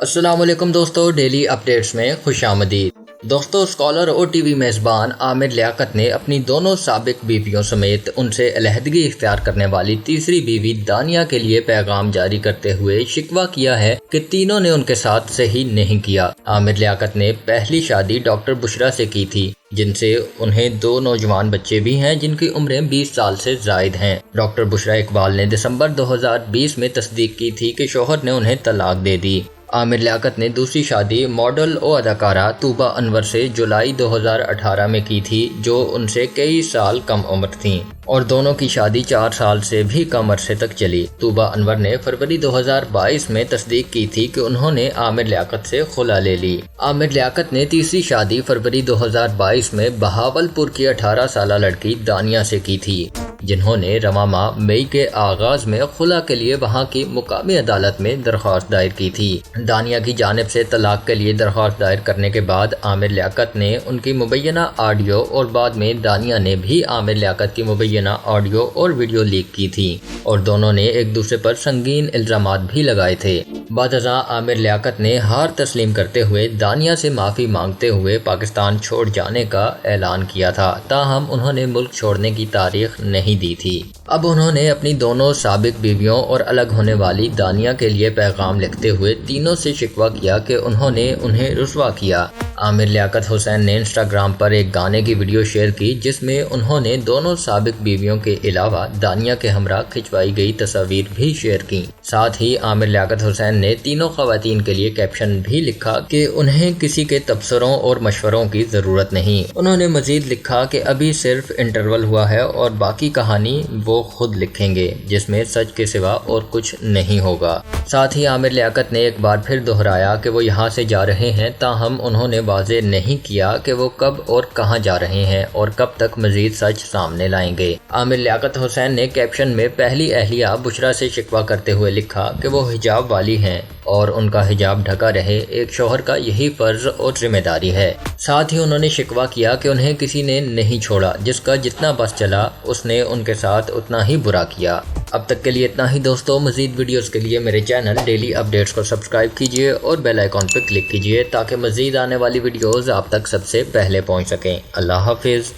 السلام علیکم دوستو، ڈیلی اپڈیٹس میں خوش آمدید۔ دوستو، اسکالر اور ٹی وی میزبان عامر لیاقت نے اپنی دونوں سابق بیویوں سمیت ان سے علیحدگی اختیار کرنے والی تیسری بیوی دانیہ کے لیے پیغام جاری کرتے ہوئے شکوہ کیا ہے کہ تینوں نے ان کے ساتھ صحیح نہیں کیا۔ عامر لیاقت نے پہلی شادی ڈاکٹر بشرا سے کی تھی، جن سے انہیں 2 نوجوان بچے بھی ہیں جن کی عمریں 20 سال سے زائد ہیں۔ ڈاکٹر بشرا اقبال نے دسمبر 2020 میں تصدیق کی تھی کہ شوہر نے انہیں طلاق دے دی۔ عامر لیاقت نے دوسری شادی ماڈل اور اداکارہ طوبیٰ انور سے جولائی 2018 میں کی تھی، جو ان سے کئی سال کم عمر تھیں، اور دونوں کی شادی 4 سال سے بھی کم عرصے تک چلی۔ طوبیٰ انور نے فروری 2022 میں تصدیق کی تھی کہ انہوں نے عامر لیاقت سے خلا لے لی۔ عامر لیاقت نے تیسری شادی فروری 2022 میں بہاولپور کی 18 سالہ لڑکی دانیہ سے کی تھی، جنہوں نے رواں ماہ مئی کے آغاز میں خلا کے لیے وہاں کی مقامی عدالت میں درخواست دائر کی تھی۔ دانیہ کی جانب سے طلاق کے لیے درخواست دائر کرنے کے بعد عامر لیاقت نے ان کی مبینہ آڈیو اور بعد میں دانیہ نے بھی عامر لیاقت کی مبینہ آڈیو اور ویڈیو لیک کی تھی، اور دونوں نے ایک دوسرے پر سنگین الزامات بھی لگائے تھے۔ بعد ازاں عامر لیاقت نے ہار تسلیم کرتے ہوئے دانیہ سے معافی مانگتے ہوئے پاکستان چھوڑ جانے کا اعلان کیا تھا، تاہم انہوں نے ملک چھوڑنے کی تاریخ نہیں دی تھی۔ اب انہوں نے اپنی دونوں سابق بیویوں اور الگ ہونے والی دانیہ کے لیے پیغام لکھتے ہوئے تینوں سے شکوہ کیا کہ انہوں نے انہیں رسوا کیا۔ عامر لیاقت حسین نے انسٹاگرام پر ایک گانے کی ویڈیو شیئر کی، جس میں انہوں نے دونوں سابق بیویوں کے علاوہ دانیہ کے ہمراہ کھنچوائی گئی تصاویر بھی شیئر کی۔ ساتھ ہی عامر لیاقت حسین نے تینوں خواتین کے لیے کیپشن بھی لکھا کہ انہیں کسی کے تبصروں اور مشوروں کی ضرورت نہیں۔ انہوں نے مزید لکھا کہ ابھی صرف انٹرول ہوا ہے اور باقی کہانی وہ خود لکھیں گے، جس میں سچ کے سوا اور کچھ نہیں ہوگا۔ ساتھ ہی عامر لیاقت نے ایک بار پھر دہرایا کہ وہ یہاں سے جا رہے ہیں، تاہم انہوں نے واضح نہیں کیا کہ وہ کب اور کہاں جا رہے ہیں اور کب تک مزید سچ سامنے لائیں گے۔ عامر لیاقت حسین نے کیپشن میں پہلی اہلیہ بشرا سے شکوہ کرتے ہوئے لکھا کہ وہ حجاب والی ہیں اور ان کا حجاب ڈھکا رہے، ایک شوہر کا یہی فرض اور ذمہ داری ہے۔ ساتھ ہی انہوں نے شکوہ کیا کہ انہیں کسی نے نہیں چھوڑا، جس کا جتنا بس چلا اس نے ان کے ساتھ اتنا ہی برا کیا۔ اب تک کے لیے اتنا ہی دوستو، مزید ویڈیوز کے لیے میرے چینل ڈیلی اپڈیٹس کو سبسکرائب کیجیے اور بیل آئیکن پر کلک کیجیے تاکہ مزید آنے والی ویڈیوز آپ تک سب سے پہلے پہنچ سکیں۔ اللہ حافظ۔